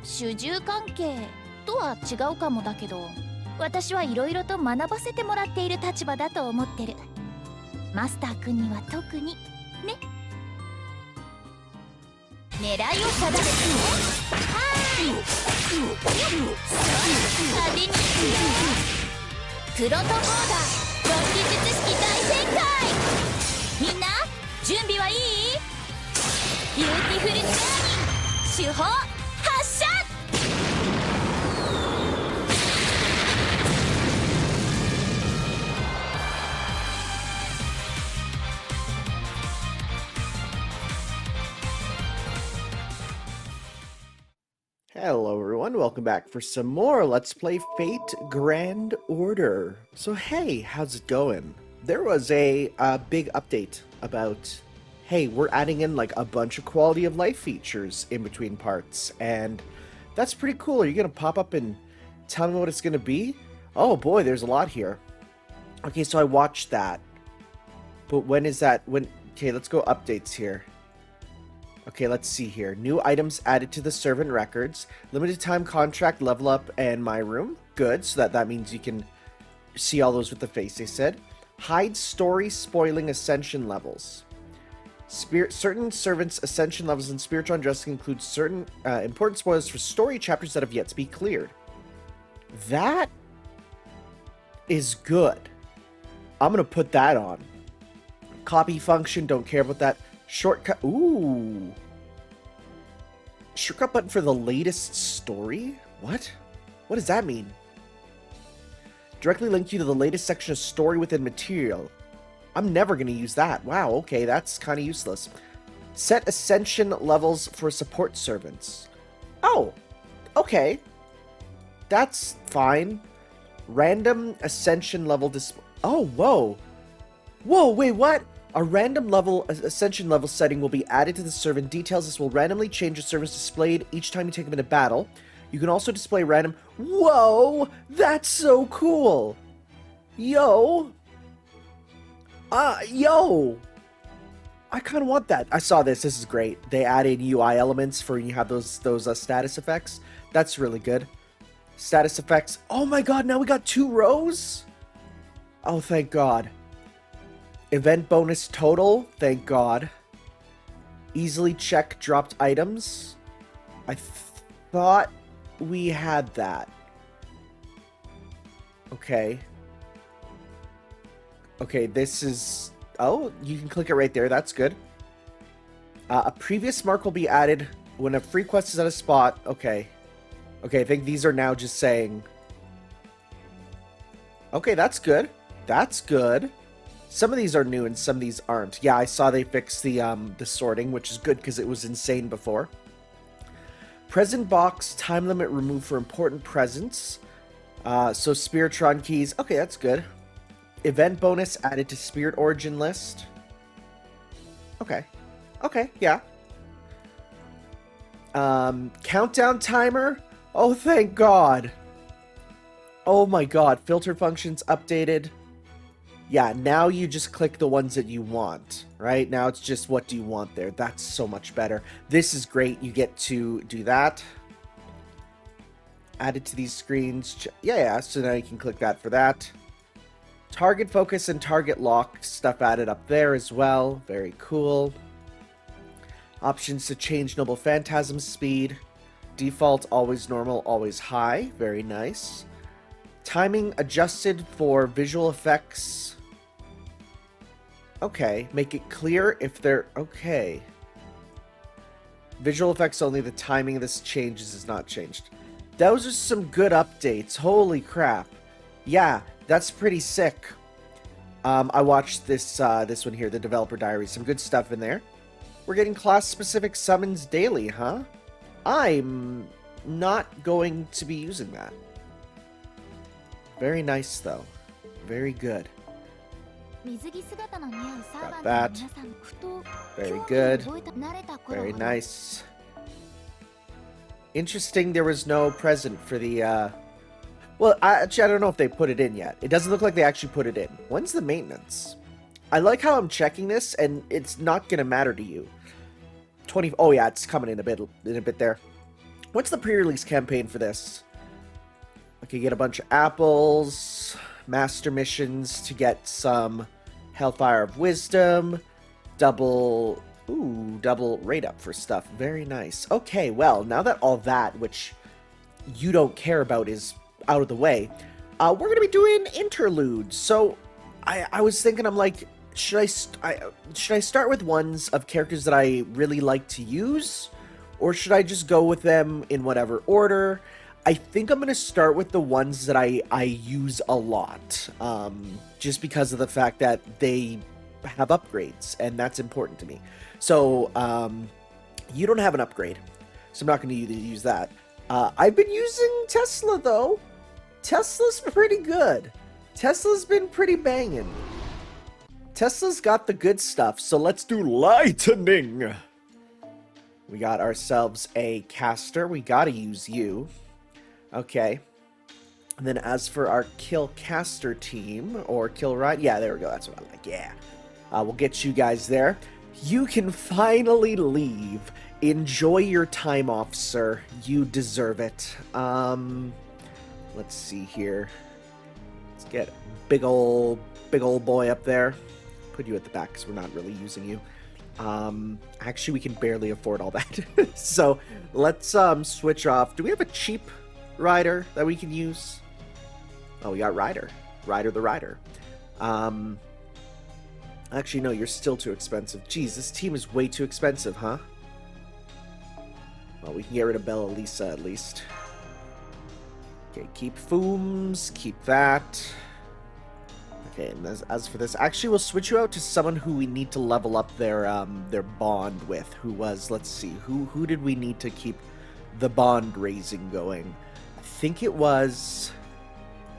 主従関係とは違うかもだけど、私はいろいろと学ばせてもらっている立場だと思ってる。マスター君には特にね。狙いを定めてね。はーい。派手にいくよ。プロトボーダー論理術式大展開。みんな準備はいい？ビューティフルジャーニー手法発射。Hello everyone, welcome back for some more Let's Play Fate Grand Order. So hey, how's it going? There was a big update about, hey, we're adding in like a bunch of quality of life features in between parts, and that's pretty cool. Are you gonna pop up and tell me what it's gonna be? Oh boy, there's a lot here. Okay, so I watched that. But when is that? Okay, let's go updates here. Okay, let's see here. New items added to the servant records. Limited time contract, level up, and my room. Good, so that means you can see all those with the face, they said. Hide story spoiling ascension levels. Certain servants' ascension levels in spiritual undressing include certain important spoilers for story chapters that have yet to be cleared. That is good. I'm going to put that on. Copy function, don't care about that. Shortcut. Ooh. Shortcut button for the latest story? What? What does that mean? Directly link you to the latest section of story within Meteor. I'm never going to use that. Wow, okay, that's kind of useless. Set ascension levels for support servants. Oh, okay. That's fine. Random ascension level display. Oh, whoa. Whoa, wait, what? A random level ascension level setting will be added to the servant. Details this will randomly change the servants displayed each time you take them into battle. You can also display random... Whoa! That's so cool! Yo! Yo! I kind of want that. I saw this. This is great. They added UI elements for when you have those status effects. That's really good. Status effects. Oh my god, now we got 2 rows? Oh, thank god. Event bonus total, thank god. Easily check dropped items. I thought we had that. Okay. Okay, this is... Oh, you can click it right there, that's good. A previous mark will be added when a free quest is at a spot. Okay. Okay, I think these are now just saying... Okay, that's good. That's good. Some of these are new and some of these aren't. Yeah, I saw they fixed the sorting, which is good because it was insane before. Present box, time limit removed for important presents. So Spiritron keys. Okay, that's good. Event bonus added to Spirit Origin list. Okay. Okay, yeah. Countdown timer. Oh, thank God. Oh my God. Filter functions updated. Yeah, now you just click the ones that you want, right? Now it's just what do you want there. That's so much better. This is great. You get to do that. Add it to these screens. Yeah, so now you can click that for that. Target focus and target lock stuff added up there as well. Very cool. Options to change Noble Phantasm speed. Default, always normal, always high. Very nice. Timing adjusted for visual effects. Okay, make it clear if they're... Okay. Visual effects only, the timing of this changes is not changed. Those are some good updates. Holy crap. Yeah, that's pretty sick. I watched this one here, the Developer Diary. Some good stuff in there. We're getting class-specific summons daily, huh? I'm not going to be using that. Very nice, though. Very good. Got that. Very good. Very nice. Interesting there was no present for the, Well, actually, I don't know if they put it in yet. It doesn't look like they actually put it in. When's the maintenance? I like how I'm checking this, and it's not going to matter to you. Oh, yeah, it's coming in a bit there. What's the pre-release campaign for this? I could get a bunch of apples, master missions to get some Hellfire of Wisdom, double rate up for stuff. Very nice. Okay, well, now that all that, which you don't care about, is out of the way, we're going to be doing interludes. So I was thinking, I'm like, should I start with ones of characters that I really like to use? Or should I just go with them in whatever order? I think I'm going to start with the ones that I use a lot. Just because of the fact that they have upgrades, and that's important to me. So, you don't have an upgrade, so I'm not going to use that. I've been using Tesla, though. Tesla's pretty good. Tesla's been pretty banging. Tesla's got the good stuff, so let's do lightning. We got ourselves a caster. We gotta use you. Okay. And then as for our kill caster team, or kill ride, yeah, there we go. That's what I like. Yeah. We'll get you guys there. You can finally leave. Enjoy your time off, sir. You deserve it. Let's see here. Let's get big old boy up there. Put you at the back because we're not really using you. Actually, we can barely afford all that. So let's switch off. Do we have a cheap rider that we can use? Oh, we got Ryder the Rider. Actually, no, you're still too expensive. Jeez, this team is way too expensive, huh? Well, we can get rid of Bella Lisa at least. Okay, keep Fooms, keep that. Okay, and as for this, actually, we'll switch you out to someone who we need to level up their bond with. Who was, let's see, who did we need to keep the bond raising going? I think it was,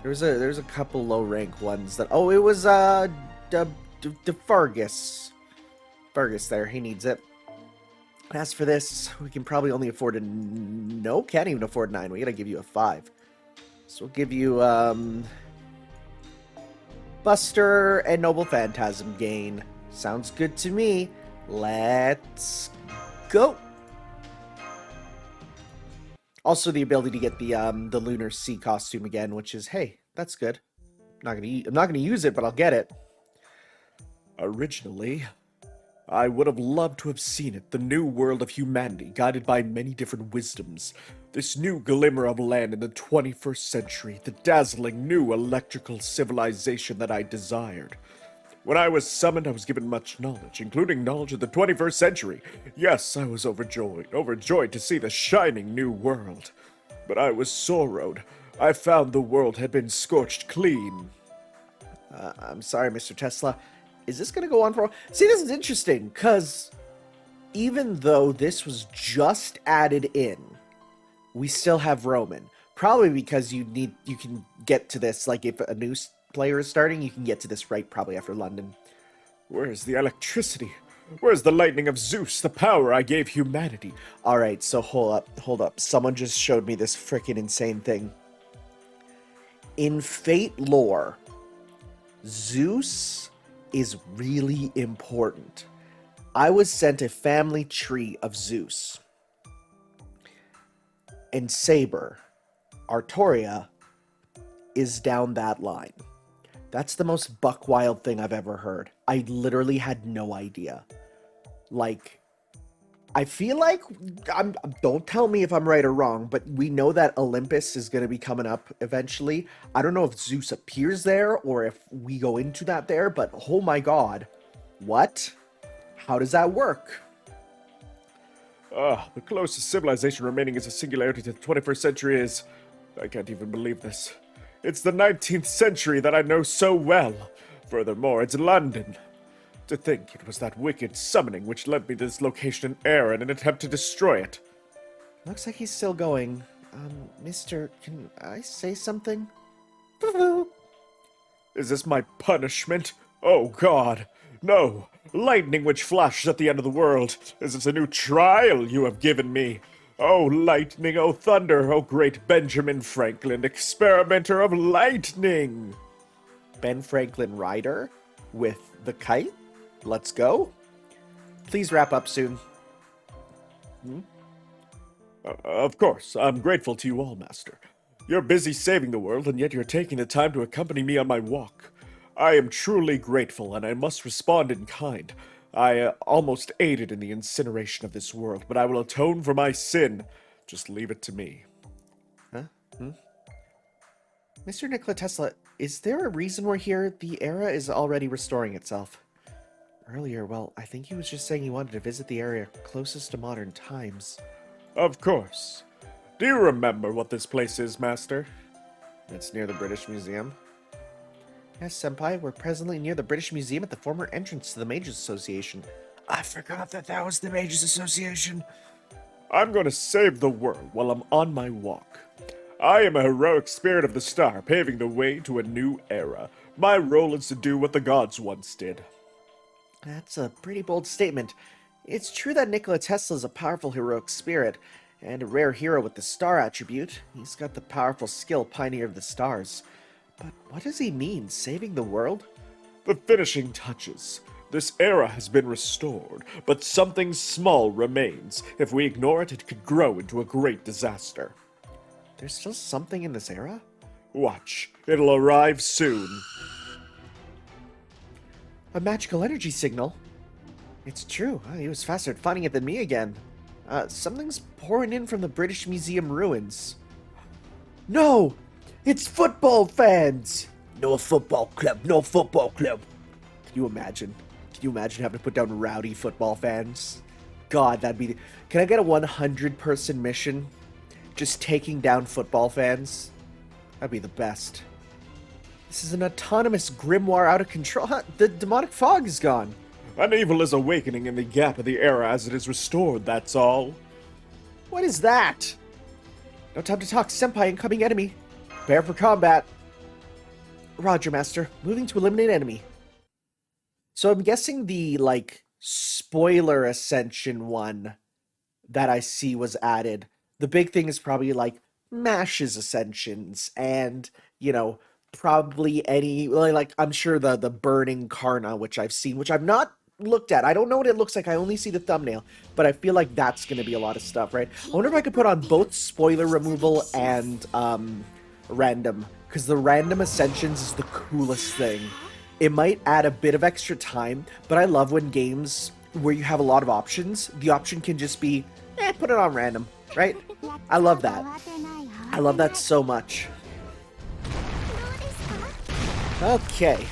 there's a couple low rank ones that, oh, it was Fergus. Fergus there, he needs it. As for this, we can probably only afford a, no, can't even afford 9. We gotta give you a 5. So we'll give you Buster and Noble Phantasm Gain. Sounds good to me. Let's go. Also, the ability to get the Lunar Sea costume again, which is, hey, that's good. I'm not gonna use it, but I'll get it. Originally, I would have loved to have seen it, the new world of humanity, guided by many different wisdoms. This new glimmer of land in the 21st century, the dazzling new electrical civilization that I desired. When I was summoned, I was given much knowledge, including knowledge of the 21st century. Yes, I was overjoyed to see the shining new world. But I was sorrowed. I found the world had been scorched clean. I'm sorry, Mr. Tesla. Is this going to go on for a while? See, this is interesting, because even though this was just added in, we still have Roman. Probably because you can get to this, like if a new player is starting, you can get to this right probably after London. Where's the electricity? Where's the lightning of Zeus, the power I gave humanity? Alright, so hold up. Someone just showed me this freaking insane thing. In Fate lore, Zeus is really important. I was sent a family tree of Zeus. And Saber, Artoria, is down that line. That's the most buck wild thing I've ever heard. I literally had no idea. Like, I feel like, don't tell me if I'm right or wrong, but we know that Olympus is going to be coming up eventually. I don't know if Zeus appears there or if we go into that there, but oh my god. What? How does that work? The closest civilization remaining as a singularity to the 21st century is... I can't even believe this. It's the 19th century that I know so well. Furthermore, it's London. To think it was that wicked summoning which led me to this location in error in an attempt to destroy it. Looks like he's still going. Mister, can I say something? Is this my punishment? Oh, God. No. Lightning which flashes at the end of the world. Is this a new trial you have given me? Oh, lightning, oh, thunder, oh, great Benjamin Franklin, experimenter of lightning. Ben Franklin Rider with the kite? Let's go. Please wrap up soon. Of course, I'm grateful to you all, Master. You're busy saving the world, and yet you're taking the time to accompany me on my walk. I am truly grateful, and I must respond in kind. I almost aided in the incineration of this world, but I will atone for my sin. Just leave it to me. Huh? Mr. Nikola Tesla, is there a reason we're here? The era is already restoring itself. Earlier, well, I think he was just saying he wanted to visit the area closest to modern times. Of course. Do you remember what this place is, Master? It's near the British Museum. Yes, Senpai, we're presently near the British Museum at the former entrance to the Mages Association. I forgot that was the Mages Association. I'm going to save the world while I'm on my walk. I am a heroic spirit of the star, paving the way to a new era. My role is to do what the gods once did. That's a pretty bold statement. It's true that Nikola Tesla is a powerful heroic spirit, and a rare hero with the star attribute. He's got the powerful skill Pioneer of the Stars. But what does he mean, saving the world? The finishing touches. This era has been restored, but something small remains. If we ignore it, it could grow into a great disaster. There's still something in this era? Watch. It'll arrive soon. A magical energy signal? It's true. He was faster at finding it than me again. Something's pouring in from the British Museum ruins. No! It's football fans! No football club, no football club. Can you imagine? Can you imagine having to put down rowdy football fans? God, that'd be... Can I get a 100-person mission? Just taking down football fans? That'd be the best. This is an autonomous grimoire out of control. Huh? The demonic fog is gone. An evil is awakening in the gap of the era as it is restored, that's all. What is that? No time to talk, Senpai, incoming enemy. Prepare for combat. Roger, Master. Moving to eliminate enemy. So I'm guessing the, spoiler Ascension one that I see was added. The big thing is probably, Mash's Ascensions and, probably any, I'm sure the Burning Karna, which I've seen, which I've not looked at. I don't know what it looks like. I only see the thumbnail, but I feel like that's going to be a lot of stuff, right? I wonder if I could put on both spoiler removal and random, because the random Ascensions is the coolest thing. It might add a bit of extra time, but I love when games where you have a lot of options, the option can just be, put it on random, right? I love that. I love that so much. Okay.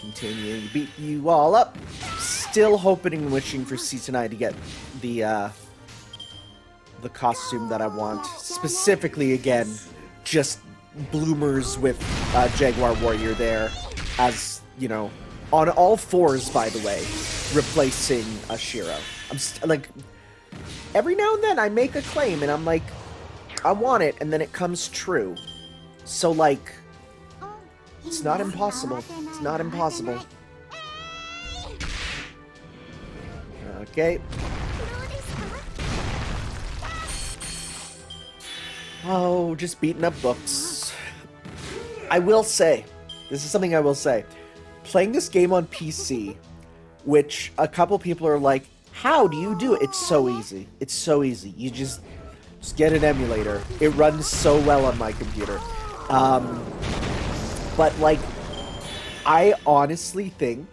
Continuing to beat you all up. Still hoping and wishing for Sany to get the costume that I want. Specifically, again, just bloomers with Jaguar Warrior there. As, on all fours, by the way, replacing Shiro. I'm every now and then I make a claim and I'm like, I want it, and then it comes true. So, it's not impossible. It's not impossible. Okay. Oh, just beating up books. I will say, this is something I will say. Playing this game on PC, which a couple people are like, how do you do it? It's so easy. It's so easy. You just get an emulator. It runs so well on my computer. But, I honestly think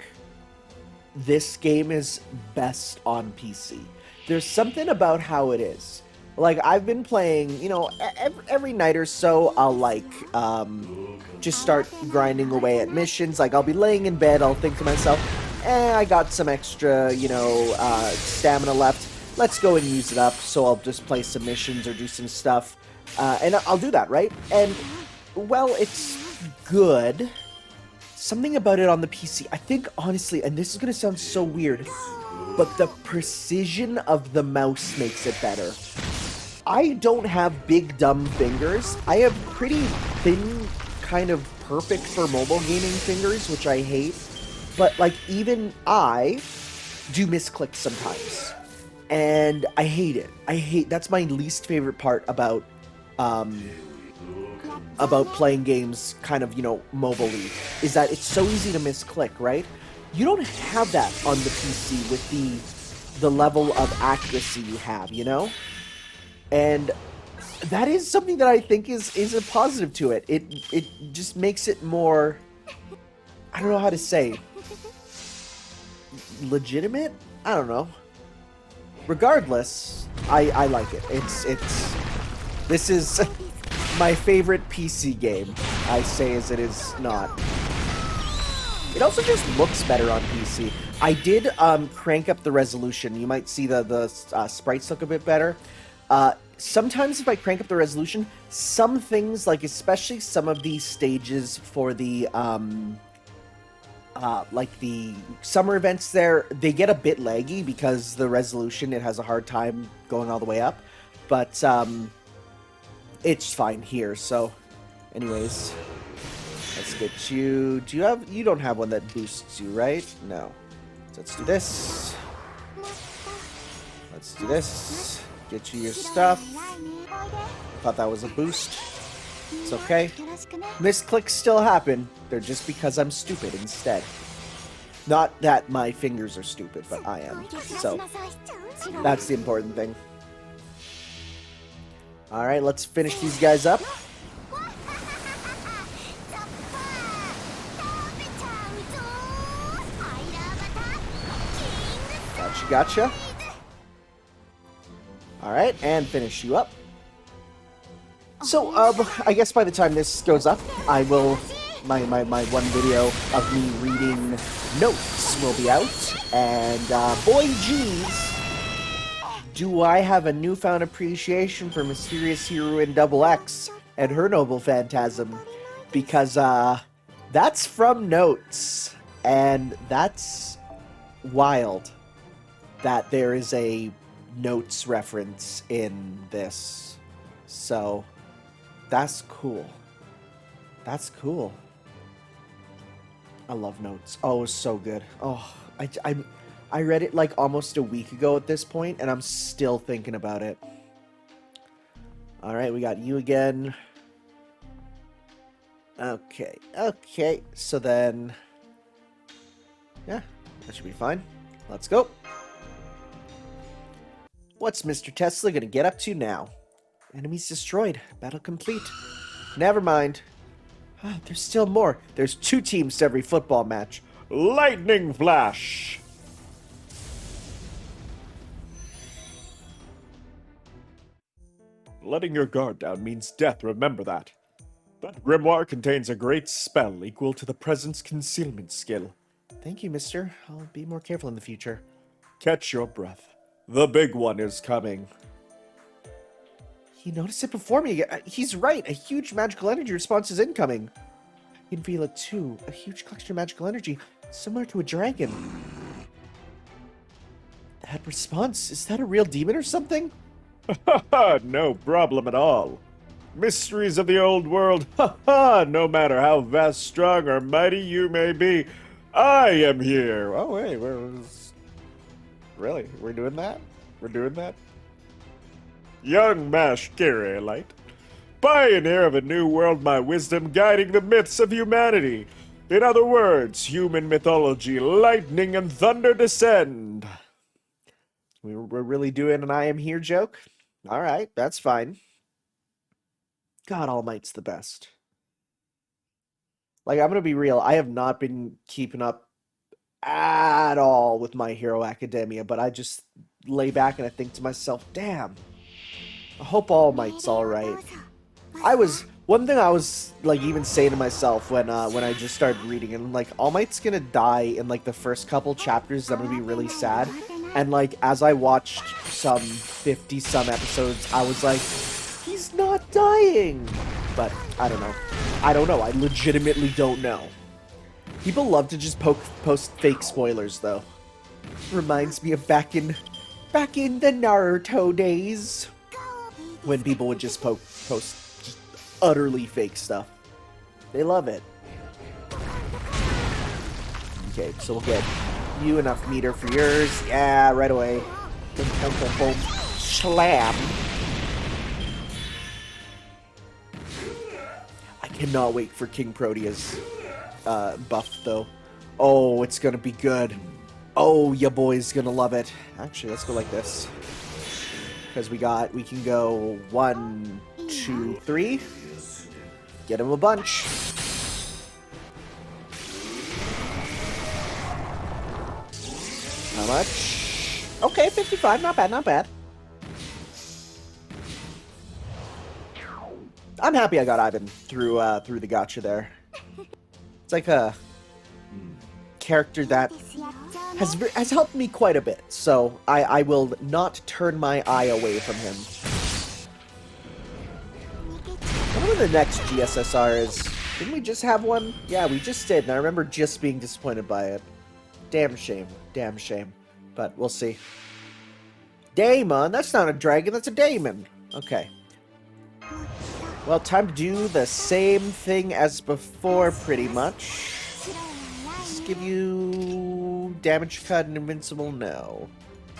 this game is best on PC. There's something about how it is. I've been playing, every night or so, I'll, just start grinding away at missions. I'll be laying in bed, I'll think to myself, I got some extra, stamina left. Let's go and use it up. So I'll just play some missions or do some stuff. And I'll do that, right? And, well, it's good. Something about it on the PC, I think, honestly, and this is going to sound so weird, but the precision of the mouse makes it better. I don't have big, dumb fingers. I have pretty thin, kind of perfect for mobile gaming fingers, which I hate. But, even I do misclick sometimes. And I hate it. That's my least favorite part about playing games kind of, mobilely, is that it's so easy to misclick, right? You don't have that on the PC with the the level of accuracy you have, you know? And that is something that I think is a positive to it. It just makes it more, I don't know how to say, legitimate? I don't know. Regardless, I like it. This is my favorite PC game, I say as it is not. It also just looks better on PC. I did crank up the resolution. You might see the sprites look a bit better. Sometimes if I crank up the resolution, some things, like especially some of these stages for the like the summer events there, they get a bit laggy because the resolution, it has a hard time going all the way up. But it's fine here. So anyways, let's get you. You don't have one that boosts you, right? No. So let's do this. Let's do this. Get you your stuff. Thought that was a boost. It's okay. Misclicks still happen. They're just because I'm stupid instead. Not that my fingers are stupid, but I am. So, that's the important thing. Alright, let's finish these guys up. Gotcha. Alright, and finish you up. So, I guess by the time this goes up, I will... My one video of me reading notes will be out. And, boy geez, do I have a newfound appreciation for Mysterious Heroine XX and her noble phantasm. Because, that's from Notes. And that's wild that there is a Notes reference in this. So, that's cool. That's cool. I love Notes. Oh, it was so good. Oh, I read it like almost a week ago at this point, and I'm still thinking about it. Alright, we got you again. Okay, okay. So then... yeah, that should be fine. Let's go. What's Mr. Tesla gonna get up to now? Enemies destroyed. Battle complete. Never mind. Ah, there's still more. There's 2 teams to every football match. Lightning flash! Letting your guard down means death, remember that. That grimoire contains a great spell equal to the present's concealment skill. Thank you, mister. I'll be more careful in the future. Catch your breath. The big one is coming. He noticed it before me. He's right. A huge magical energy response is incoming. I can feel it too. A huge collection of magical energy, similar to a dragon. That response, is that a real demon or something? No problem at all. Mysteries of the old world, no matter how vast, strong, or mighty you may be, I am here. Oh, wait, really? We're doing that? We're doing that? Young Mashkiri-lite, pioneer of a new world, my wisdom guiding the myths of humanity. In other words, human mythology, lightning and thunder descend. We're really doing an I am here joke? Alright, that's fine. God Almight's the best. Like, I'm gonna be real, I have not been keeping up at all with My Hero Academia, but I just lay back and I think to myself, damn, I hope All Might's alright. One thing I was, like, even saying to myself when I just started reading it, I'm like, All Might's gonna die in, like, the first couple chapters, I'm gonna be really sad. And, like, as I watched some 50-some episodes, I was like, he's not dying! But, I don't know. I don't know. I legitimately don't know. People love to just post fake spoilers, though. Reminds me of back in the Naruto days, when people would just post just utterly fake stuff. They love it. Okay, so we'll get you enough meter for yours. Yeah, right away. Slam. I cannot wait for King Protea's buff, though. Oh, it's gonna be good. Oh, ya boy's gonna love it. Actually, let's go like this. Because we can go 1, 2, 3. Get him a bunch. How much? Okay, 55. Not bad, not bad. I'm happy I got Ivan through the gotcha there. It's like a character that has helped me quite a bit, so I will not turn my eye away from him. I wonder when the next GSSR is. Didn't we just have one? Yeah, we just did, and I remember just being disappointed by it. Damn shame. Damn shame. But we'll see. Daemon? That's not a dragon, that's a daemon. Okay. Well, time to do the same thing as before, pretty much. Just give you damage cut and invincible? No.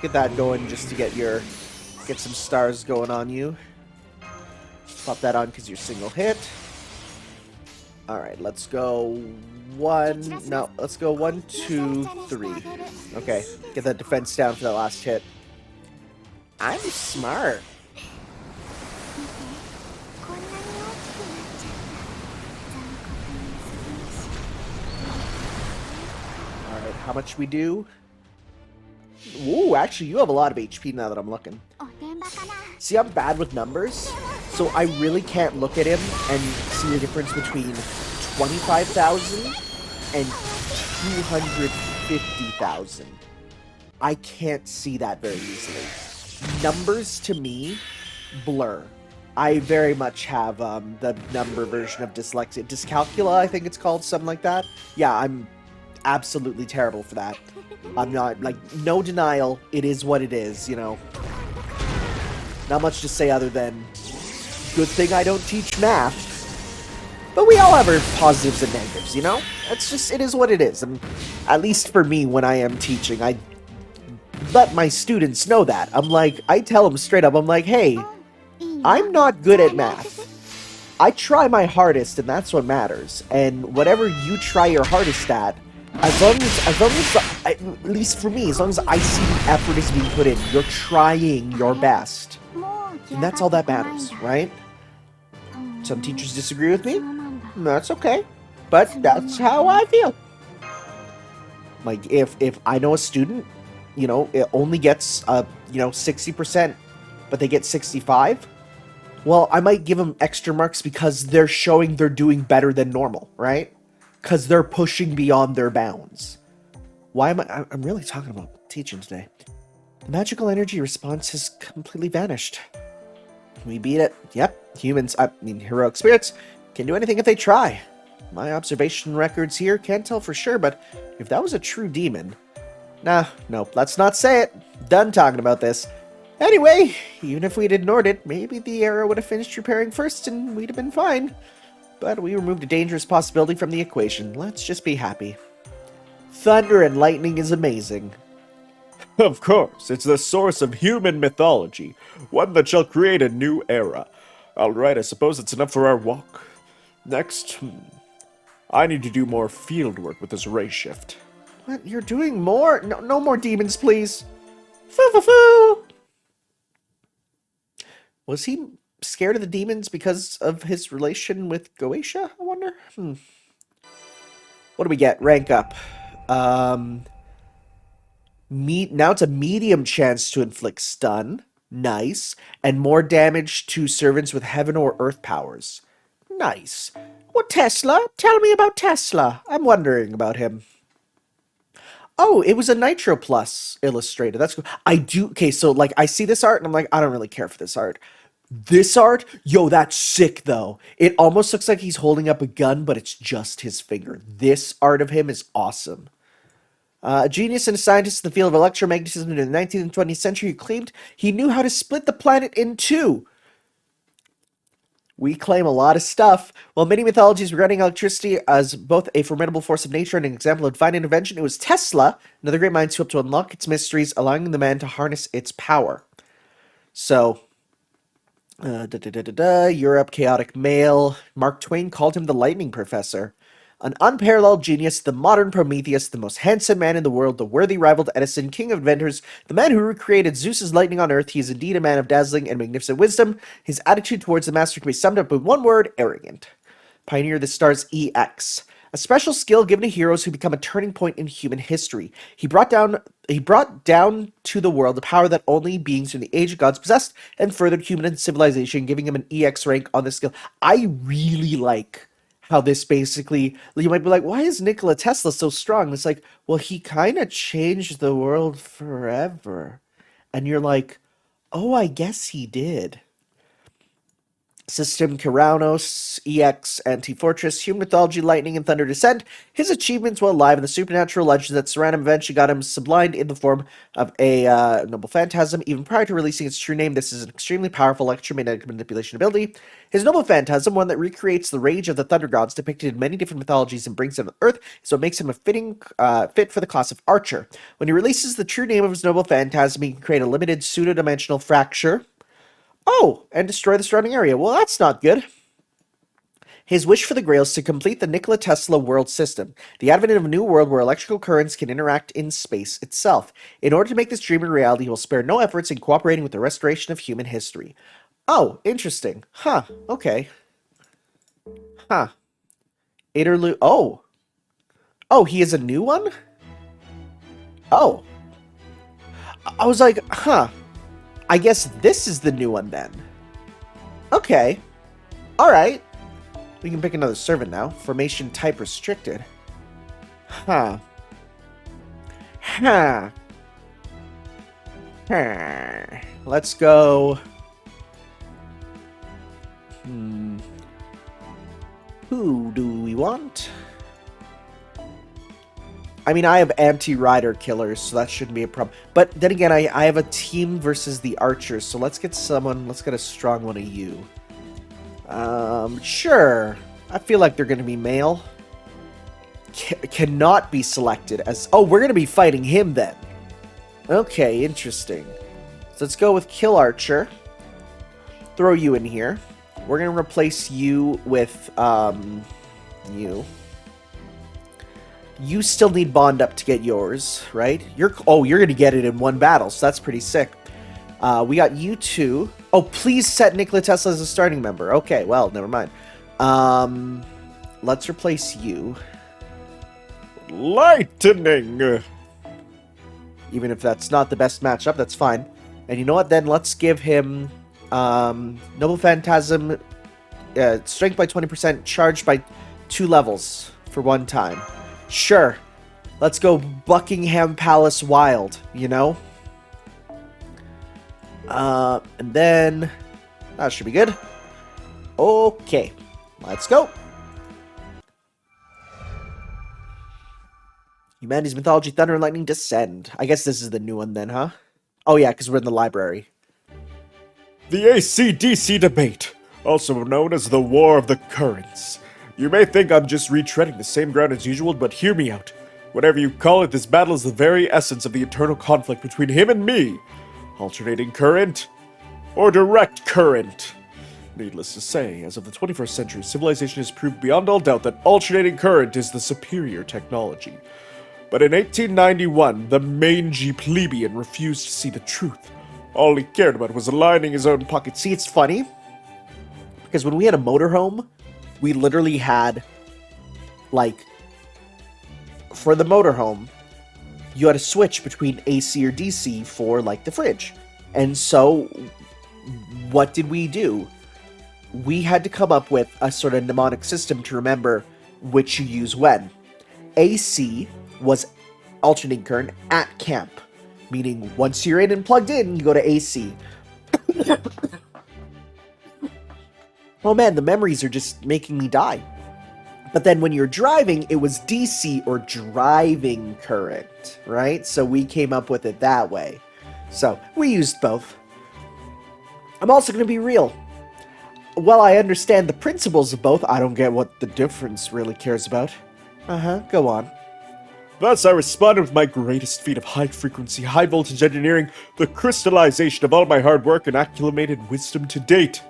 Get that going just to get some stars going on you. Pop that on because you're single hit. Alright, let's go let's go 1, 2, 3. Okay, get that defense down for that last hit. I'm smart. Alright, how much we do? Ooh, actually, you have a lot of HP now that I'm looking. See, I'm bad with numbers, so I really can't look at him and see the difference between 25,000 and 250,000. I can't see that very easily. Numbers, to me, blur. I very much have the number version of dyslexia. Dyscalculia, I think it's called, something like that. Yeah, I'm absolutely terrible for that. I'm not, like, no denial. It is what it is, you know. Not much to say other than, good thing I don't teach math. But we all have our positives and negatives, you know? It's just, it is what it is. And at least for me, when I am teaching, I let my students know that. I'm like, I tell them straight up, I'm like, hey, I'm not good at math. I try my hardest, and that's what matters. And whatever you try your hardest at, as long as, at least for me, as long as I see the effort is being put in, you're trying your best. And that's all that matters, right? Some teachers disagree with me. That's okay. But that's how I feel. Like, if I know a student, you know, it only gets, 60%, but they get 65, well, I might give them extra marks because they're showing they're doing better than normal, right? Because they're pushing beyond their bounds. Why am I'm really talking about teaching today. The magical energy response has completely vanished. We beat it. Yep, humans, heroic spirits, can do anything if they try. My observation records here can't tell for sure, but if that was a true demon... Nah, no, let's not say it. Done talking about this. Anyway, even if we'd ignored it, maybe the arrow would have finished repairing first and we'd have been fine. But we removed a dangerous possibility from the equation. Let's just be happy. Thunder and lightning is amazing. Of course, it's the source of human mythology, one that shall create a new era. Alright, I suppose it's enough for our walk. Next, I need to do more field work with this ray shift. What? You're doing more? No more demons, please. Foo-foo-foo! Was he scared of the demons because of his relation with Goetia, I wonder? What do we get? Rank up. Now it's a medium chance to inflict stun. Nice. And more damage to servants with heaven or earth powers. Nice. What, Tesla? Tell me about Tesla. I'm wondering about him. Oh, it was a Nitro Plus illustrator. That's cool. Okay, so, like, I see this art, and I'm like, I don't really care for this art. This art? Yo, that's sick, though. It almost looks like he's holding up a gun, but it's just his finger. This art of him is awesome. A genius and a scientist in the field of electromagnetism in the 19th and 20th century who claimed he knew how to split the planet in two. We claim a lot of stuff. While many mythologies regarding electricity as both a formidable force of nature and an example of divine intervention, it was Tesla, another great mind, who helped to unlock its mysteries, allowing the man to harness its power. So, Europe, chaotic male. Mark Twain called him the lightning professor. An unparalleled genius, the modern Prometheus, the most handsome man in the world, the worthy rival to Edison, king of inventors, the man who recreated Zeus's lightning on earth, he is indeed a man of dazzling and magnificent wisdom. His attitude towards the master can be summed up with one word: arrogant. Pioneer the Stars EX. A special skill given to heroes who become a turning point in human history. He brought down to the world the power that only beings from the age of gods possessed, and furthered human civilization, giving him an EX rank on this skill. I really like how this basically, you might be like, why is Nikola Tesla so strong? It's like, well, he kind of changed the world forever. And you're like, oh, I guess he did. System Keranos, EX, Anti-Fortress, Human Mythology, Lightning, and Thunder Descent. His achievements while alive and the supernatural legends that surround him eventually got him sublimed in the form of a noble phantasm. Even prior to releasing its true name, this is an extremely powerful electromagnetic manipulation ability. His noble phantasm, one that recreates the rage of the thunder gods depicted in many different mythologies and brings them to Earth, is what makes him a fit for the class of Archer. When he releases the true name of his noble phantasm, he can create a limited pseudo-dimensional fracture. Oh, and destroy the surrounding area. Well, that's not good. His wish for the Grail is to complete the Nikola Tesla world system, the advent of a new world where electrical currents can interact in space itself. In order to make this dream a reality, he will spare no efforts in cooperating with the restoration of human history. Oh, interesting. Huh, okay. Huh. Interlude. Oh. Oh, he is a new one? Oh. I was like, huh. I guess this is the new one then. Okay. Alright. We can pick another servant now. Formation type restricted. Huh. Huh. Huh. Let's go. Who do we want? I mean, I have anti-rider killers, so that shouldn't be a problem. But then again, I have a team versus the archers, so let's get a strong one of you. Sure. I feel like they're going to be male. Cannot be selected as... Oh, we're going to be fighting him then. Okay, interesting. So let's go with Kill Archer. Throw you in here. We're going to replace you with, you. You still need Bond Up to get yours, right? You're going to get it in one battle, so that's pretty sick. We got you two. Oh, please set Nikola Tesla as a starting member. Okay, well, never mind. Let's replace you. Lightning! Even if that's not the best matchup, that's fine. And you know what, then let's give him Noble Phantasm, strength by 20%, charged by 2 levels for one time. Sure. Let's go Buckingham Palace Wild, you know? And then... that should be good. Okay. Let's go. Humanity's Mythology, Thunder and Lightning, Descend. I guess this is the new one then, huh? Oh yeah, because we're in the library. The AC/DC debate, also known as the War of the Currents. You may think I'm just retreading the same ground as usual, but hear me out. Whatever you call it, this battle is the very essence of the eternal conflict between him and me. Alternating current or direct current? Needless to say, as of the 21st century, civilization has proved beyond all doubt that alternating current is the superior technology. But in 1891, the mangy plebeian refused to see the truth. All he cared about was lining his own pockets. See, it's funny, because when we had a motorhome, we literally had, like, for the motorhome, you had to switch between AC or DC for, like, the fridge. And so, what did we do? We had to come up with a sort of mnemonic system to remember which you use when. AC was alternating current at camp, meaning once you're in and plugged in, you go to AC. Oh man, the memories are just making me die. But then when you're driving, it was DC or driving current, right? So we came up with it that way. So we used both. I'm also going to be real. While I understand the principles of both, I don't get what the difference really cares about. Go on. Thus, I responded with my greatest feat of high-frequency, high-voltage engineering, the crystallization of all my hard work and accumulated wisdom to date.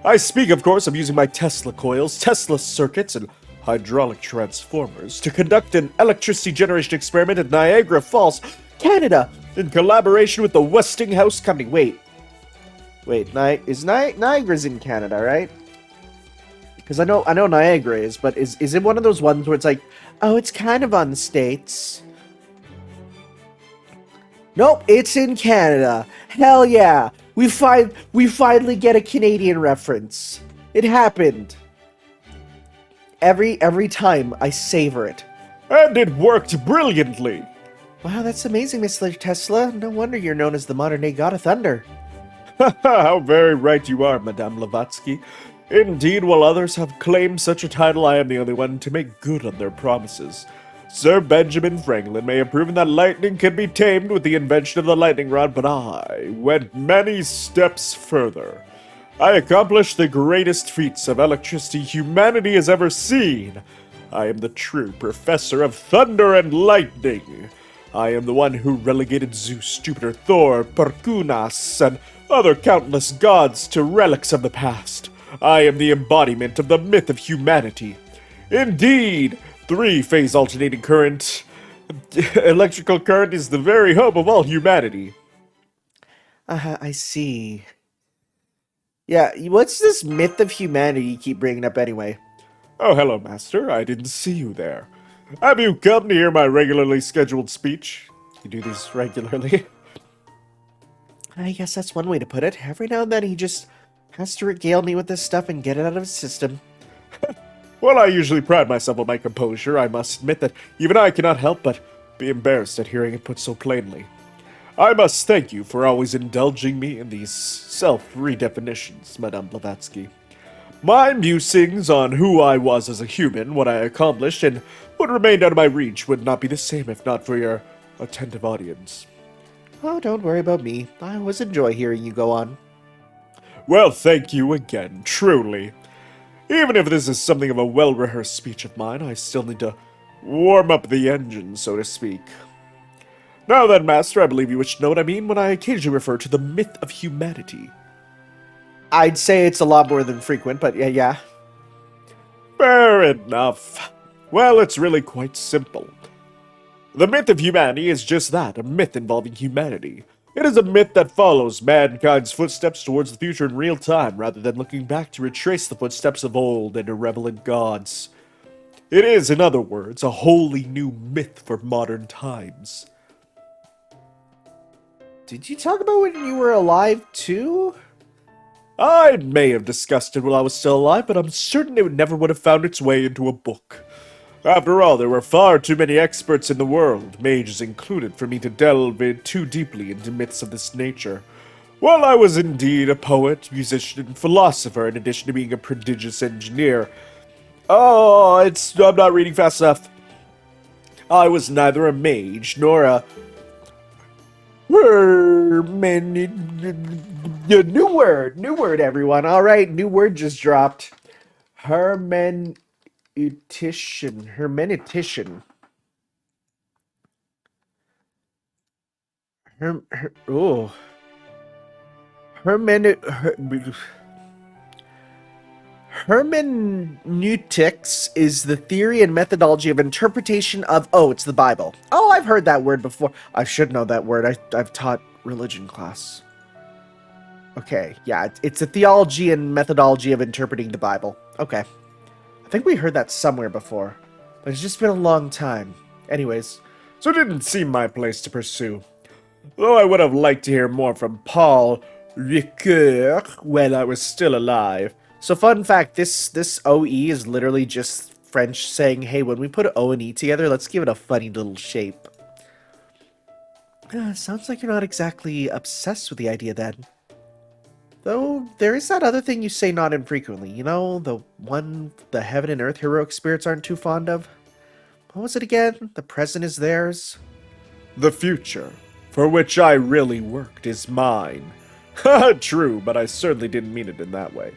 I speak, of course, of using my Tesla coils, Tesla circuits, and hydraulic transformers to conduct an electricity generation experiment at Niagara Falls, Canada, in collaboration with the Westinghouse Company. Wait, Niagara's in Canada, right? Because I know Niagara is, but is it one of those ones where it's like, oh, it's kind of on the States? Nope, it's in Canada. Hell yeah. We finally get a Canadian reference. It happened. Every time I savor it. And it worked brilliantly. Wow, that's amazing, Mr. Tesla. No wonder you're known as the modern-day God of Thunder. How very right you are, Madame Blavatsky. Indeed, while others have claimed such a title, I am the only one to make good on their promises. Sir Benjamin Franklin may have proven that lightning can be tamed with the invention of the lightning rod, but I went many steps further. I accomplished the greatest feats of electricity humanity has ever seen. I am the true professor of thunder and lightning. I am the one who relegated Zeus, Jupiter, Thor, Perkunas, and other countless gods to relics of the past. I am the embodiment of the myth of humanity. Indeed, three-phase alternating current, electrical current is the very hope of all humanity. I see. Yeah, what's this myth of humanity you keep bringing up anyway? Oh, hello, Master. I didn't see you there. Have you come to hear my regularly scheduled speech? You do these regularly? I guess that's one way to put it. Every now and then he just has to regale me with this stuff and get it out of his system. Well, I usually pride myself on my composure. I must admit that even I cannot help but be embarrassed at hearing it put so plainly. I must thank you for always indulging me in these self-redefinitions, Madame Blavatsky. My musings on who I was as a human, what I accomplished, and what remained out of my reach would not be the same if not for your attentive audience. Oh, don't worry about me. I always enjoy hearing you go on. Well, thank you again, truly. Even if this is something of a well-rehearsed speech of mine, I still need to warm up the engine, so to speak. Now then, Master, I believe you wish to know what I mean when I occasionally refer to the myth of humanity. I'd say it's a lot more than frequent, but yeah. Fair enough. Well, it's really quite simple. The myth of humanity is just that, a myth involving humanity. It is a myth that follows mankind's footsteps towards the future in real time, rather than looking back to retrace the footsteps of old and irrelevant gods. It is, in other words, a wholly new myth for modern times. Did you talk about when you were alive, too? I may have discussed it while I was still alive, but I'm certain it never would have found its way into a book. After all, there were far too many experts in the world, mages included, for me to delve in too deeply into myths of this nature. While I was indeed a poet, musician, and philosopher, in addition to being a prodigious engineer. I'm not reading fast enough. I was neither a mage nor a new word, everyone. All right, new word just dropped. Hermenetician. Hermeneutics is the theory and methodology of interpretation of... Oh, it's the Bible. Oh, I've heard that word before. I should know that word. I've taught religion class. Okay, yeah, it's a theology and methodology of interpreting the Bible. Okay. I think we heard that somewhere before, but it's just been a long time. Anyways. So it didn't seem my place to pursue. Though I would have liked to hear more from Paul Ricoeur when I was still alive. So fun fact, this OE is literally just French saying, hey, when we put O and E together, let's give it a funny little shape. Sounds like you're not exactly obsessed with the idea then. Though, there is that other thing you say not infrequently, you know, the one the heaven and earth heroic spirits aren't too fond of? What was it again? The present is theirs? The future, for which I really worked, is mine. True, but I certainly didn't mean it in that way.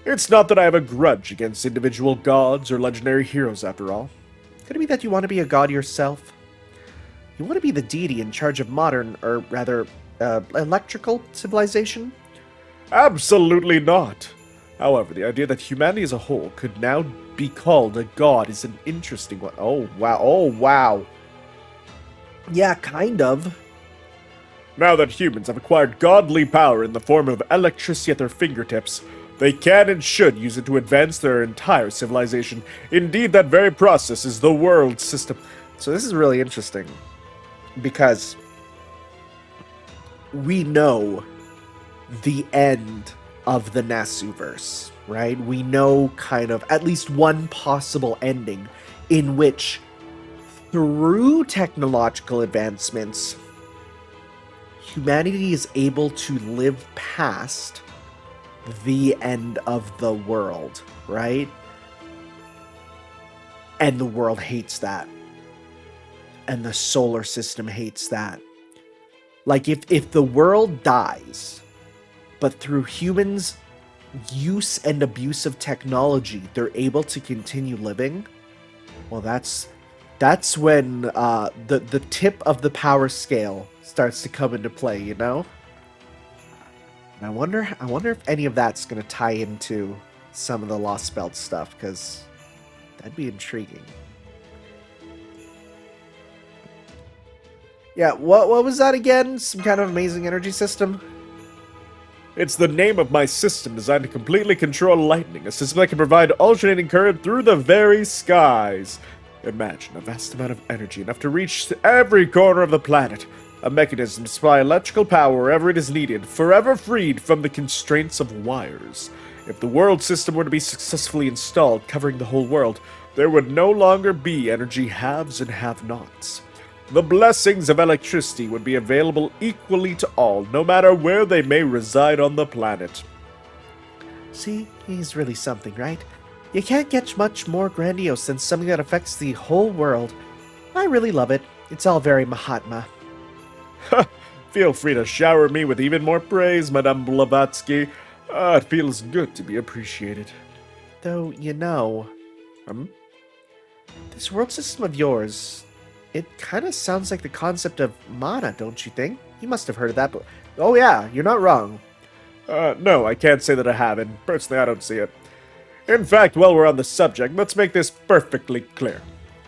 It's not that I have a grudge against individual gods or legendary heroes, after all. Could it be that you want to be a god yourself? You want to be the deity in charge of modern, or rather, electrical civilization? Absolutely not. However, the idea that humanity as a whole could now be called a god is an interesting one. Oh, wow. Oh, wow. Yeah, kind of. Now that humans have acquired godly power in the form of electricity at their fingertips, they can and should use it to advance their entire civilization. Indeed, that very process is the world system. So this is really interesting, because we know the end of the Nasuverse, right? We know kind of at least one possible ending in which, through technological advancements, humanity is able to live past the end of the world, right? And the world hates that. And the solar system hates that. Like, if the world dies, but through humans' use and abuse of technology, they're able to continue living, well, that's when the tip of the power scale starts to come into play, you know? And I wonder if any of that's going to tie into some of the Lost Belt stuff, because that'd be intriguing. Yeah, what was that again? Some kind of amazing energy system? It's the name of my system designed to completely control lightning, a system that can provide alternating current through the very skies. Imagine a vast amount of energy, enough to reach every corner of the planet. A mechanism to supply electrical power wherever it is needed, forever freed from the constraints of wires. If the world system were to be successfully installed, covering the whole world, there would no longer be energy haves and have-nots. The blessings of electricity would be available equally to all, no matter where they may reside on the planet. See, he's really something, right? You can't get much more grandiose than something that affects the whole world. I really love it. It's all very Mahatma. Feel free to shower me with even more praise, Madame Blavatsky. It feels good to be appreciated. Though, you know, this world system of yours, it kind of sounds like the concept of mana, don't you think? You must have heard of that, but... Oh yeah, you're not wrong. No, I can't say that I haven't. Personally, I don't see it. In fact, while we're on the subject, let's make this perfectly clear.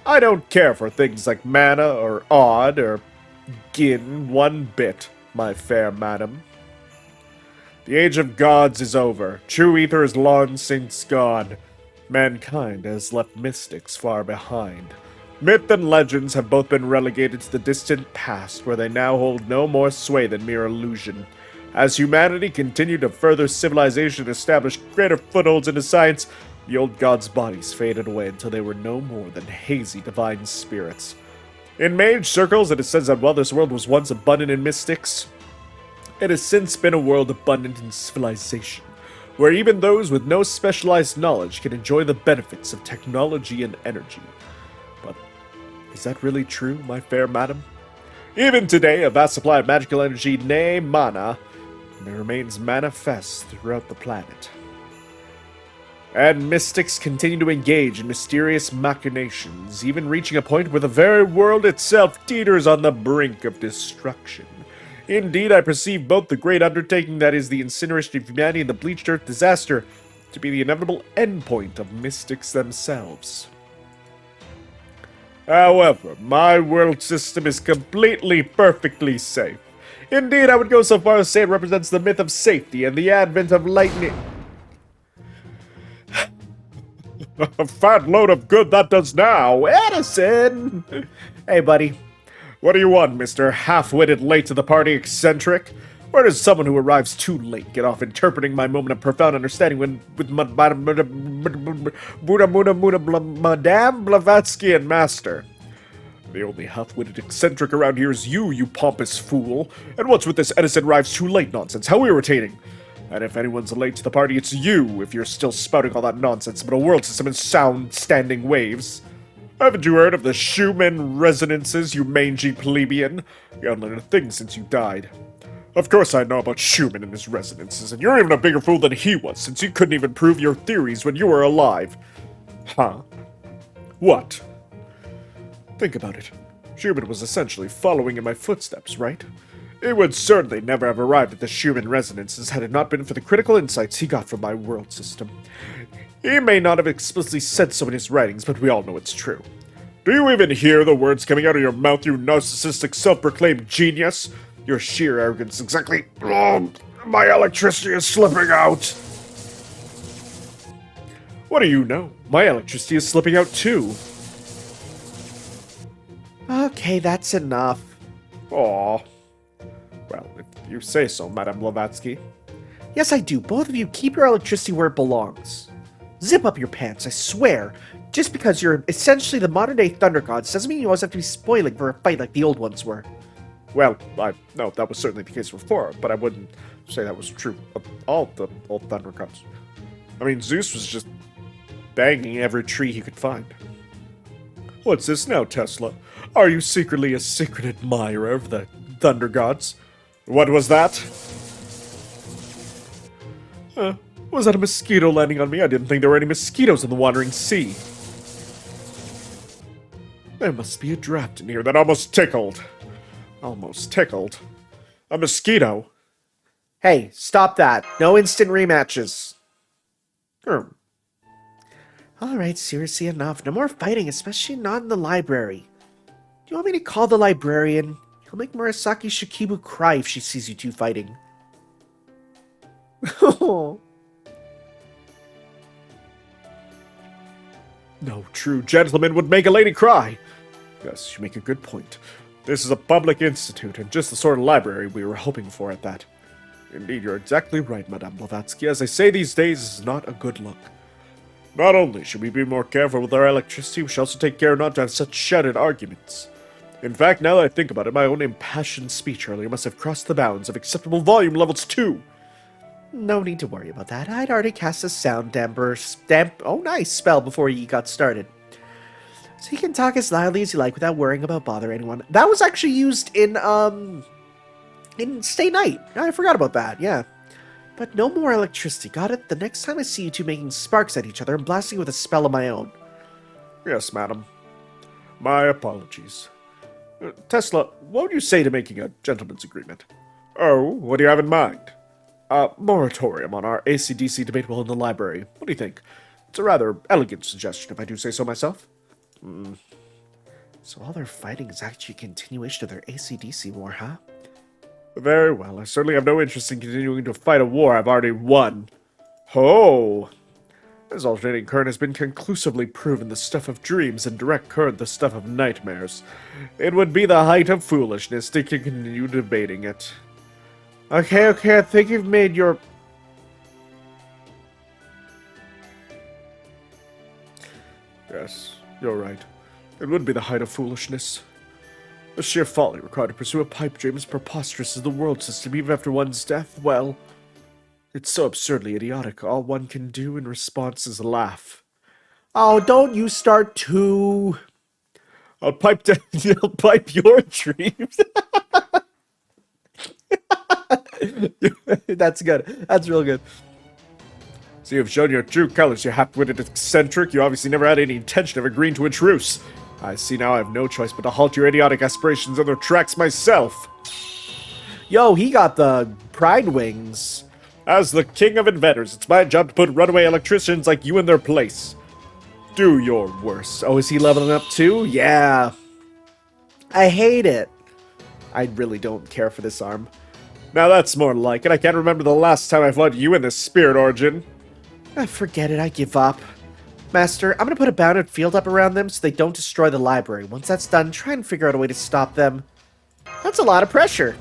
I don't care for things like mana, or odd, or gin one bit, my fair madam. The age of gods is over. True ether is long since gone. Mankind has left mystics far behind. Myth and legends have both been relegated to the distant past, where they now hold no more sway than mere illusion. As humanity continued to further civilization and establish greater footholds into science, the old gods' bodies faded away until they were no more than hazy divine spirits. In mage circles, it is said that while this world was once abundant in mystics, it has since been a world abundant in civilization, where even those with no specialized knowledge can enjoy the benefits of technology and energy. But is that really true, my fair madam? Even today, a vast supply of magical energy, nay mana, remains manifest throughout the planet. And mystics continue to engage in mysterious machinations, even reaching a point where the very world itself teeters on the brink of destruction. Indeed, I perceive both the great undertaking that is the incineration of humanity and the bleached earth disaster to be the inevitable endpoint of mystics themselves. However, my world system is completely, perfectly safe. Indeed, I would go so far as to say it represents the myth of safety and the advent of lightning. A fat load of good that does now, Edison! Hey, buddy. What do you want, Mr. Half-witted late to the party eccentric? Where does someone who arrives too late get off interpreting my moment of profound understanding with Madame Blavatsky and Master? The only half-witted eccentric around here is you pompous fool. And what's with this Edison arrives too late nonsense? How irritating. And if anyone's late to the party, it's you, if you're still spouting all that nonsense about a world system and sound standing waves. Haven't you heard of the Schumann resonances, you mangy plebeian? You haven't learned a thing since you died. Of course I know about Schumann and his resonances, and you're even a bigger fool than he was, since you couldn't even prove your theories when you were alive. Huh? What? Think about it. Gebert was essentially following in my footsteps, right? He would certainly never have arrived at the Schumann resonances had it not been for the critical insights he got from my world system. He may not have explicitly said so in his writings, but we all know it's true. Do you even hear the words coming out of your mouth, you narcissistic, self-proclaimed genius? Your sheer arrogance exactly... Oh, my electricity is slipping out! What do you know? My electricity is slipping out too. Okay, that's enough. Aw. Well, if you say so, Madame Blavatsky. Yes, I do. Both of you keep your electricity where it belongs. Zip up your pants, I swear. Just because you're essentially the modern-day Thunder Gods doesn't mean you always have to be spoiling for a fight like the old ones were. Well, no, that was certainly the case before, but I wouldn't say that was true of all the old Thunder Gods. I mean, Zeus was just banging every tree he could find. What's this now, Tesla? Are you secretly a secret admirer of the Thunder Gods? What was that? Was that a mosquito landing on me? I didn't think there were any mosquitoes in the Wandering Sea. There must be a draft in here that almost tickled. Almost tickled. A mosquito? Hey, stop that. No instant rematches. Alright, seriously enough. No more fighting, especially not in the library. Do you want me to call the librarian? He'll make Murasaki Shikibu cry if she sees you two fighting. No true gentleman would make a lady cry. Yes, you make a good point. This is a public institute, and just the sort of library we were hoping for at that. Indeed, you're exactly right, Madame Blavatsky. As I say these days, this is not a good look. Not only should we be more careful with our electricity, we should also take care not to have such shouted arguments. In fact, now that I think about it, my own impassioned speech earlier must have crossed the bounds of acceptable volume levels too. No need to worry about that. I'd already cast a sound damper spell before you got started. So you can talk as loudly as you like without worrying about bothering anyone. That was actually used in Stay Night. I forgot about that, yeah. But no more electricity, got it? The next time I see you two making sparks at each other, I'm blasting with a spell of my own. Yes, madam. My apologies. Tesla, what would you say to making a gentleman's agreement? Oh, what do you have in mind? Moratorium on our AC/DC debate while in the library. What do you think? It's a rather elegant suggestion, if I do say so myself. So all their fighting is actually a continuation of their AC/DC war, huh? Very well. I certainly have no interest in continuing to fight a war I've already won. Ho! This alternating current has been conclusively proven the stuff of dreams and direct current the stuff of nightmares. It would be the height of foolishness to continue debating it. Okay, I think you've made your... Yes, you're right. It would be the height of foolishness. The sheer folly required to pursue a pipe dream as preposterous as the world system even after one's death, well... It's so absurdly idiotic, all one can do in response is laugh. Oh, don't you start too... I'll pipe your dreams. That's good. That's real good. So you've shown your true colors, you half-witted eccentric. You obviously never had any intention of agreeing to a truce. I see now I have no choice but to halt your idiotic aspirations in their tracks myself. Yo, he got the pride wings. As the king of inventors, it's my job to put runaway electricians like you in their place. Do your worst. Oh, is he leveling up too? Yeah. I hate it. I really don't care for this arm. Now that's more like it. I can't remember the last time I fought you in this spirit origin. Forget it, I give up. Master, I'm gonna put a bounded field up around them so they don't destroy the library. Once that's done, try and figure out a way to stop them. That's a lot of pressure.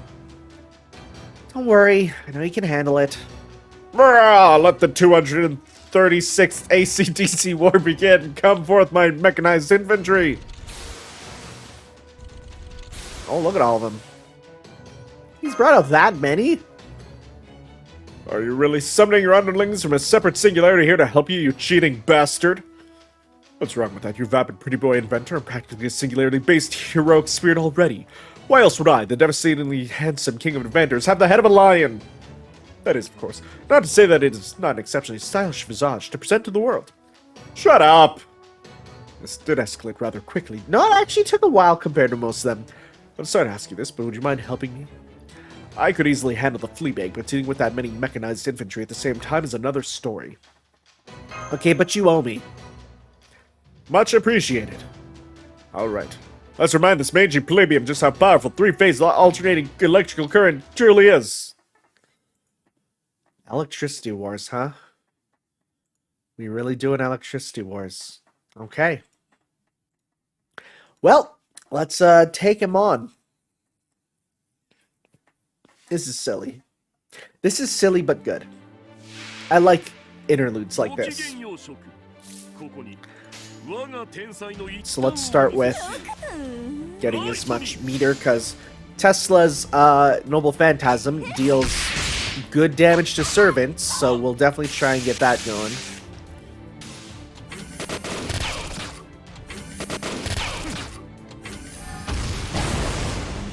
Don't worry, I know you can handle it. Brah, let the 236th AC/DC war begin. Come forth, my mechanized infantry. Oh, look at all of them. He's brought out that many? Are you really summoning your underlings from a separate singularity here to help you, you cheating bastard? What's wrong with that, you vapid pretty boy inventor? I'm practically a singularity-based heroic spirit already. Why else would I, the devastatingly handsome king of inventors, have the head of a lion? That is, of course, not to say that it is not an exceptionally stylish visage to present to the world. Shut up! This did escalate rather quickly. No, it actually took a while compared to most of them. I'm sorry to ask you this, but would you mind helping me? I could easily handle the Fleabag, but dealing with that many mechanized infantry at the same time is another story. Okay, but you owe me. Much appreciated. Alright. Let's remind this mangy plebeian just how powerful three-phase alternating electrical current truly is. Electricity wars, huh? We really doing electricity wars. Okay. Well, let's take him on. This is silly. This is silly but good. I like interludes like this. So let's start with getting as much meter, because Tesla's Noble Phantasm deals good damage to servants, so we'll definitely try and get that going.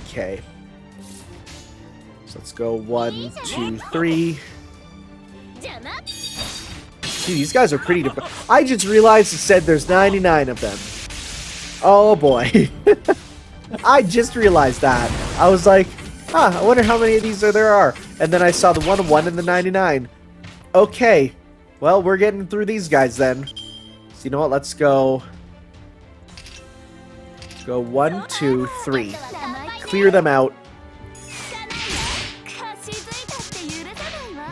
Okay. So let's go 1, 2, 3. See, these guys are pretty... I just realized it said there's 99 of them. Oh boy. I just realized that. I was like, huh, I wonder how many of these there are. And then I saw the 101 and the 99. Okay. Well, we're getting through these guys then. So you know what? Let's go... Go 1, 2, 3. Clear them out.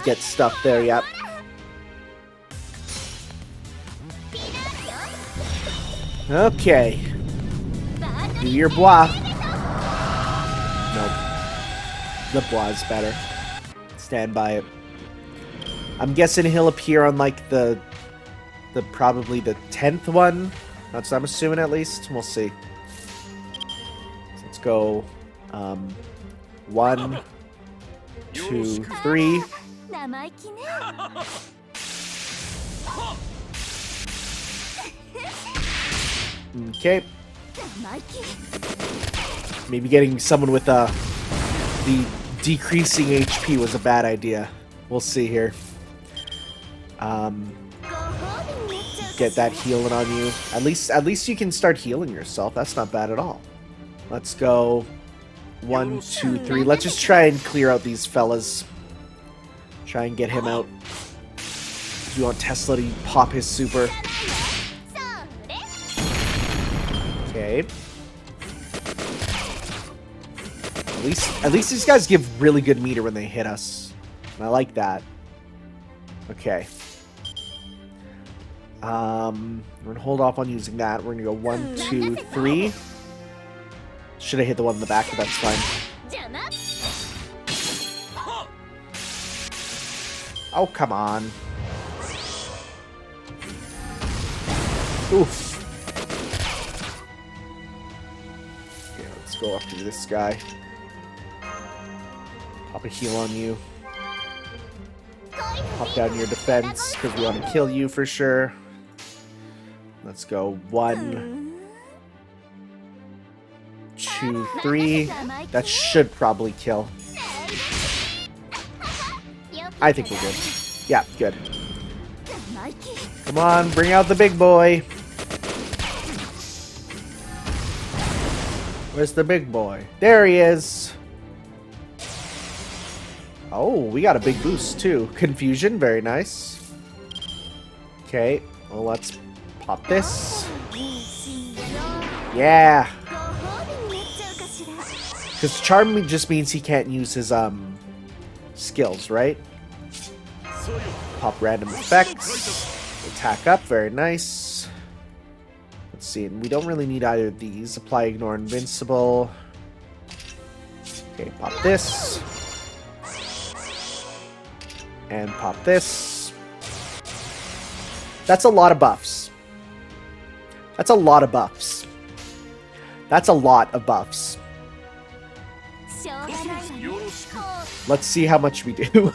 Get stuff there, yep. Okay. Do your bois. Nope. The bois is better. Stand by it. I'm guessing he'll appear on like the probably the 10th one. That's what I'm assuming at least. We'll see. So let's go 1, 2, 3. Okay. Maybe getting someone with the decreasing HP was a bad idea. We'll see here. Get that healing on you. At least you can start healing yourself. That's not bad at all. Let's go 1, 2, 3. Let's just try and clear out these fellas. Try and get him out. We want Tesla to pop his super. Okay. At least these guys give really good meter when they hit us. And I like that. Okay. We're gonna hold off on using that. We're gonna go 1, 2, 3. Should have hit the one in the back, but that's fine. Oh, come on. Oof. Okay, let's go after this guy. Pop a heal on you. Pop down your defense, because we want to kill you for sure. Let's go 1, 2, 3. That should probably kill. I think we're good. Yeah, good. Come on, bring out the big boy. Where's the big boy? There he is. Oh, we got a big boost too. Confusion, very nice. Okay, well let's pop this. Yeah. Because charm just means he can't use his skills, right? Pop random effects. Attack up, very nice. Let's see, we don't really need either of these. Apply, ignore, invincible. Okay, pop this. And pop this. That's a lot of buffs. That's a lot of buffs. That's a lot of buffs. Let's see how much we do.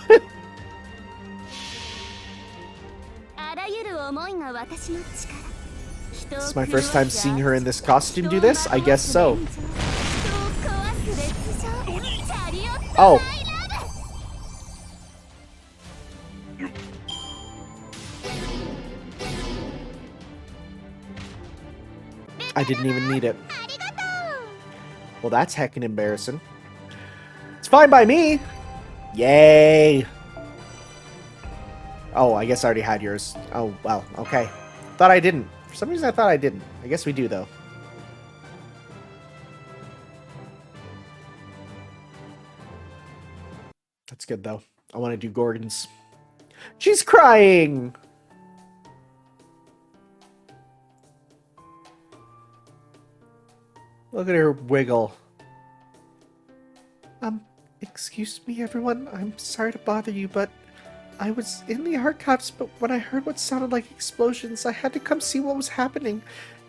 This is my first time seeing her in this costume do this? I guess so. Oh. I didn't even need it. Well, that's heckin' embarrassing. It's fine by me. Yay. Oh, I guess I already had yours. Oh, well, okay. Thought I didn't. For some reason, I thought I didn't. I guess we do, though. That's good, though. I want to do Gorgon's. She's crying! Look at her wiggle. Excuse me, everyone. I'm sorry to bother you, but I was in the archives, but when I heard what sounded like explosions, I had to come see what was happening.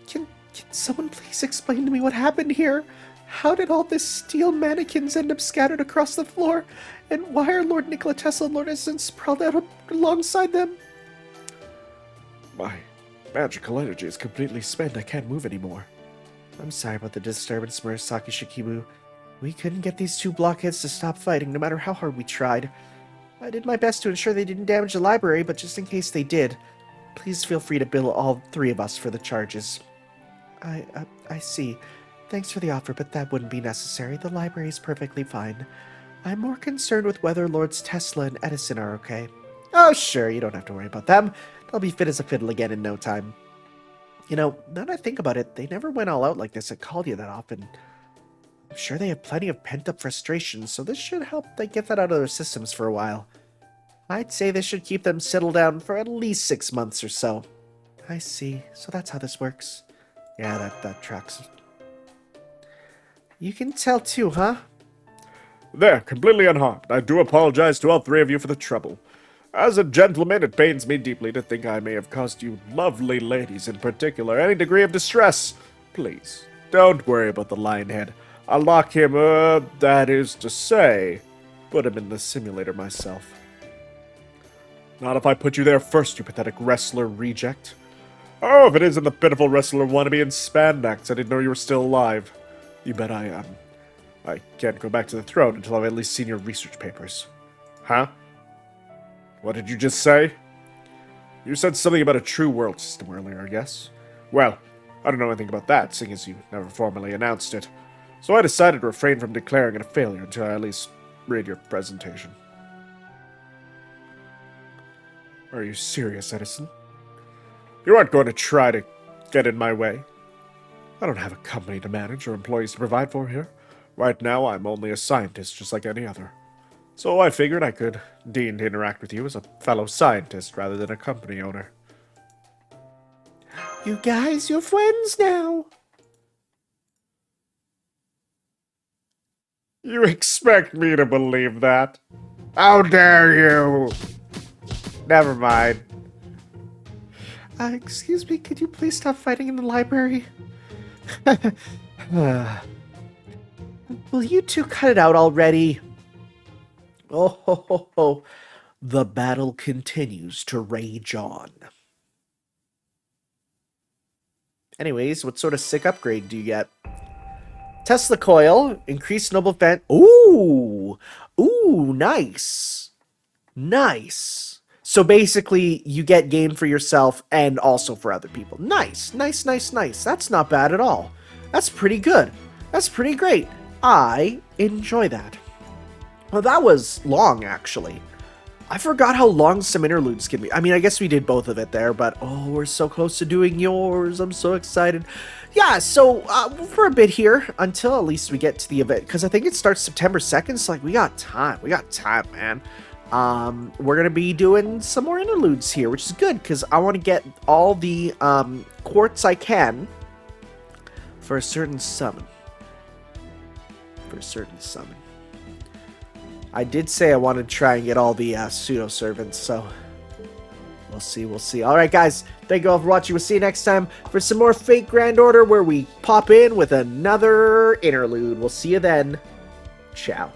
Can someone please explain to me what happened here? How did all this steel mannequins end up scattered across the floor? And why are Lord Nikola Tesla and Lord Ascension sprawled out alongside them? My magical energy is completely spent. I can't move anymore. I'm sorry about the disturbance, Murasaki Shikibu. We couldn't get these two blockheads to stop fighting, no matter how hard we tried. I did my best to ensure they didn't damage the library, but just in case they did, please feel free to bill all three of us for the charges. I see. Thanks for the offer, but that wouldn't be necessary. The library is perfectly fine. I'm more concerned with whether Lords Tesla and Edison are okay. Oh, sure, you don't have to worry about them. They'll be fit as a fiddle again in no time. You know, now that I think about it, they never went all out like this at Caldia that often. I'm sure they have plenty of pent-up frustration, so this should help they get that out of their systems for a while. I'd say this should keep them settled down for at least 6 months or so. I see. So that's how this works. Yeah, that tracks. You can tell too, huh? There, completely unharmed. I do apologize to all three of you for the trouble. As a gentleman, it pains me deeply to think I may have caused you lovely ladies in particular any degree of distress. Please, don't worry about the Lionhead. I'll lock him, that is to say, put him in the simulator myself. Not if I put you there first, you pathetic wrestler reject. Oh, if it isn't the pitiful wrestler wannabe in spandex, I didn't know you were still alive. You bet I can't go back to the throne until I've at least seen your research papers. Huh? What did you just say? You said something about a true world system earlier, yes? Well, I don't know anything about that, seeing as you never formally announced it. So I decided to refrain from declaring it a failure until I at least read your presentation. Are you serious, Edison? You aren't going to try to get in my way? I don't have a company to manage or employees to provide for here. Right now, I'm only a scientist, just like any other. So I figured I could deign to interact with you as a fellow scientist rather than a company owner. You guys, you're friends now. You expect me to believe that? How dare you! Never mind. Excuse me, could you please stop fighting in the library? Will you two cut it out already? Oh, ho, ho, ho. The battle continues to rage on. Anyways, what sort of sick upgrade do you get? Tesla coil, increased noble fan. Ooh! Ooh, nice. Nice. So basically, you get game for yourself and also for other people. Nice, nice, nice, nice. That's not bad at all. That's pretty good. That's pretty great. I enjoy that. Well, that was long, actually. I forgot how long some interludes can be. I mean, I guess we did both of it there, but oh, we're so close to doing yours. I'm so excited. Yeah, so for a bit here, until at least we get to the event, because I think it starts September 2nd, so like we got time. We got time, man. We're gonna be doing some more interludes here, which is good because I want to get all the quartz I can for a certain summon. I did say I wanted to try and get all the pseudo servants, so we'll see. All right, guys, thank you all for watching. We'll see you next time for some more Fate Grand Order, where we pop in with another interlude. We'll see you then. Ciao.